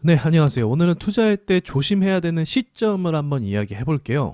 네, 안녕하세요. 오늘은 투자할 때 조심해야 되는 시점을 한번 이야기해 볼게요.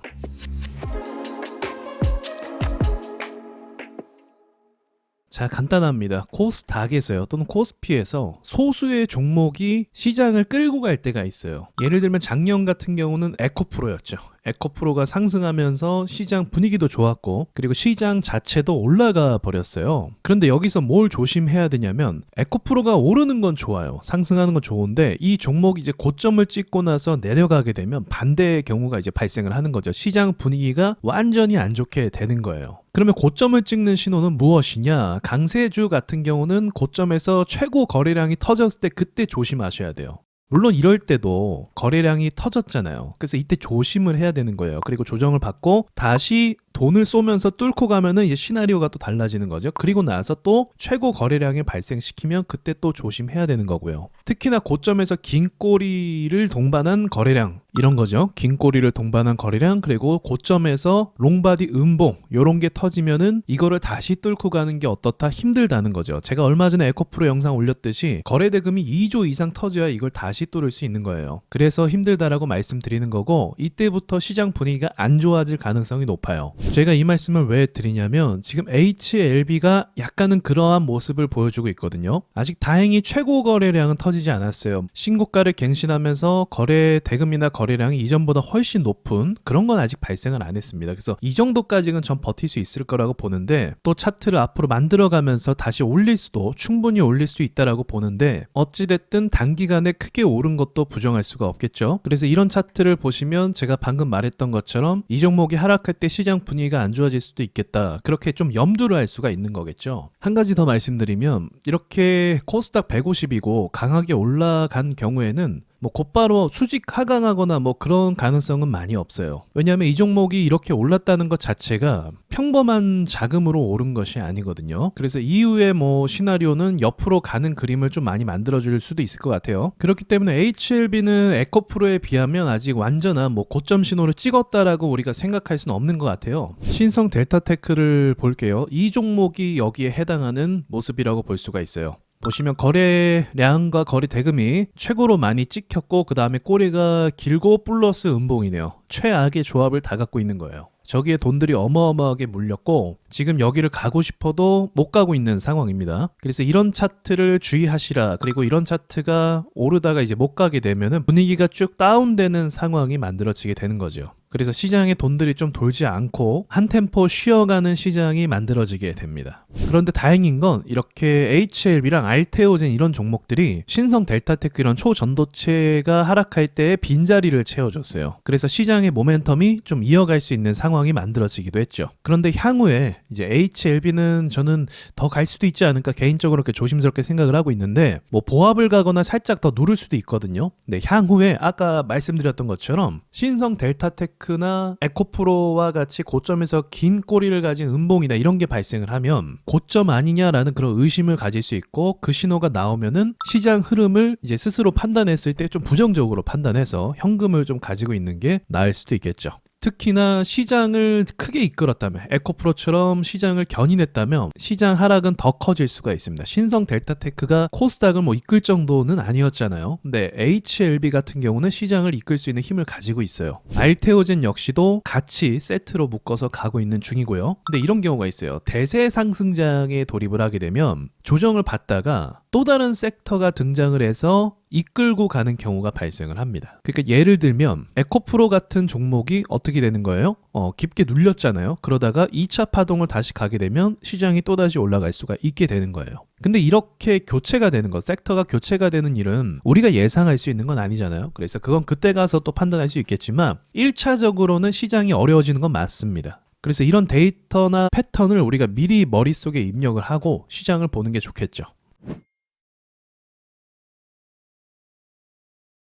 자, 간단합니다. 코스닥에서요, 또는 코스피에서 소수의 종목이 시장을 끌고 갈 때가 있어요. 예를 들면 작년 같은 경우는 에코프로였죠. 에코프로가 상승하면서 시장 분위기도 좋았고, 그리고 시장 자체도 올라가 버렸어요. 그런데 여기서 뭘 조심해야 되냐면, 에코프로가 오르는 건 좋아요. 상승하는 건 좋은데, 이 종목이 이제 고점을 찍고 나서 내려가게 되면 반대의 경우가 이제 발생을 하는 거죠. 시장 분위기가 완전히 안 좋게 되는 거예요. 그러면 고점을 찍는 신호는 무엇이냐? 강세주 같은 경우는 고점에서 최고 거래량이 터졌을 때 그때 조심하셔야 돼요. 물론 이럴 때도 거래량이 터졌잖아요. 그래서 이때 조심을 해야 되는 거예요. 그리고 조정을 받고 다시 돈을 쏘면서 뚫고 가면은 이제 시나리오가 또 달라지는 거죠. 그리고 나서 또 최고 거래량을 발생시키면 그때 또 조심해야 되는 거고요. 특히나 고점에서 긴 꼬리를 동반한 거래량, 이런 거죠. 긴 꼬리를 동반한 거래량, 그리고 고점에서 롱바디 음봉, 요런 게 터지면은 이거를 다시 뚫고 가는 게 어떻다, 힘들다는 거죠. 제가 얼마 전에 에코프로 영상 올렸듯이 거래 대금이 2조 이상 터져야 이걸 다시 뚫을 수 있는 거예요. 그래서 힘들다라고 말씀드리는 거고, 이때부터 시장 분위기가 안 좋아질 가능성이 높아요. 제가 이 말씀을 왜 드리냐면, 지금 HLB가 약간은 그러한 모습을 보여주고 있거든요. 아직 다행히 최고 거래량은 터지지 않았어요. 신고가를 갱신하면서 거래 대금이나 거래량이 이전보다 훨씬 높은 그런 건 아직 발생을 안 했습니다. 그래서 이 정도까지는 전 버틸 수 있을 거라고 보는데, 또 차트를 앞으로 만들어가면서 다시 올릴 수도, 충분히 올릴 수 있다라고 보는데, 어찌됐든 단기간에 크게 오른 것도 부정할 수가 없겠죠. 그래서 이런 차트를 보시면 제가 방금 말했던 것처럼 이 종목이 하락할 때 시장 분위기가 안 좋아질 수도 있겠다, 그렇게 좀 염두를 할 수가 있는 거겠죠. 한 가지 더 말씀드리면, 이렇게 코스닥 150이고 강하게 올라간 경우에는 뭐 곧바로 수직 하강하거나 뭐 그런 가능성은 많이 없어요. 왜냐하면 이 종목이 이렇게 올랐다는 것 자체가 평범한 자금으로 오른 것이 아니거든요. 그래서 이후에 뭐 시나리오는 옆으로 가는 그림을 좀 많이 만들어줄 수도 있을 것 같아요. 그렇기 때문에 HLB는 에코프로에 비하면 아직 완전한 뭐 고점 신호를 찍었다라고 우리가 생각할 수는 없는 것 같아요. 신성 델타테크를 볼게요. 이 종목이 여기에 해당하는 모습이라고 볼 수가 있어요. 보시면 거래량과 거래 대금이 최고로 많이 찍혔고, 그 다음에 꼬리가 길고 플러스 음봉이네요. 최악의 조합을 다 갖고 있는 거예요. 저기에 돈들이 어마어마하게 물렸고, 지금 여기를 가고 싶어도 못 가고 있는 상황입니다. 그래서 이런 차트를 주의하시라. 그리고 이런 차트가 오르다가 이제 못 가게 되면은 분위기가 쭉 다운되는 상황이 만들어지게 되는 거죠. 그래서 시장에 돈들이 좀 돌지 않고 한 템포 쉬어가는 시장이 만들어지게 됩니다. 그런데 다행인 건, 이렇게 HLB랑 알테오젠 이런 종목들이 신성 델타테크 이런 초전도체가 하락할 때 빈자리를 채워줬어요. 그래서 시장의 모멘텀이 좀 이어갈 수 있는 상황이 만들어지기도 했죠. 그런데 향후에 이제 HLB는 저는 더 갈 수도 있지 않을까 개인적으로 이렇게 조심스럽게 생각을 하고 있는데, 뭐 보합을 가거나 살짝 더 누를 수도 있거든요. 근데 향후에 아까 말씀드렸던 것처럼 신성 델타테크나 에코프로와 같이 고점에서 긴 꼬리를 가진 음봉이나 이런 게 발생을 하면 고점 아니냐라는 그런 의심을 가질 수 있고, 그 신호가 나오면은 시장 흐름을 이제 스스로 판단했을 때 좀 부정적으로 판단해서 현금을 좀 가지고 있는 게 나을 수도 있겠죠. 특히나 시장을 크게 이끌었다면, 에코프로처럼 시장을 견인했다면 시장 하락은 더 커질 수가 있습니다. 신성 델타테크가 코스닥을 뭐 이끌 정도는 아니었잖아요. 근데 HLB 같은 경우는 시장을 이끌 수 있는 힘을 가지고 있어요. 알테오젠 역시도 같이 세트로 묶어서 가고 있는 중이고요. 근데 이런 경우가 있어요. 대세 상승장에 돌입을 하게 되면 조정을 받다가 또 다른 섹터가 등장을 해서 이끌고 가는 경우가 발생을 합니다. 그러니까 예를 들면 에코프로 같은 종목이 어떻게 되는 거예요? 깊게 눌렸잖아요. 그러다가 2차 파동을 다시 가게 되면 시장이 또다시 올라갈 수가 있게 되는 거예요. 근데 이렇게 교체가 되는 것, 섹터가 교체가 되는 일은 우리가 예상할 수 있는 건 아니잖아요. 그래서 그건 그때 가서 또 판단할 수 있겠지만 1차적으로는 시장이 어려워지는 건 맞습니다. 그래서 이런 데이터나 패턴을 우리가 미리 머릿속에 입력을 하고 시장을 보는 게 좋겠죠.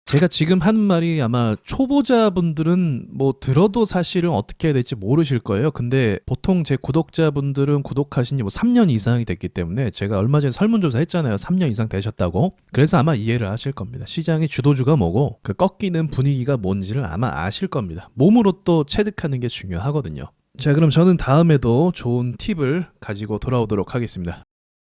제가 지금 하는 말이 아마 초보자분들은 뭐 들어도 사실은 어떻게 해야 될지 모르실 거예요. 근데 보통 제 구독자분들은 구독하신 지 뭐 3년 이상이 됐기 때문에, 제가 얼마 전에 설문조사 했잖아요. 3년 이상 되셨다고. 그래서 아마 이해를 하실 겁니다. 시장의 주도주가 뭐고 그 꺾이는 분위기가 뭔지를 아마 아실 겁니다. 몸으로 또 체득하는 게 중요하거든요. 자, 그럼 저는 다음에도 좋은 팁을 가지고 돌아오도록 하겠습니다.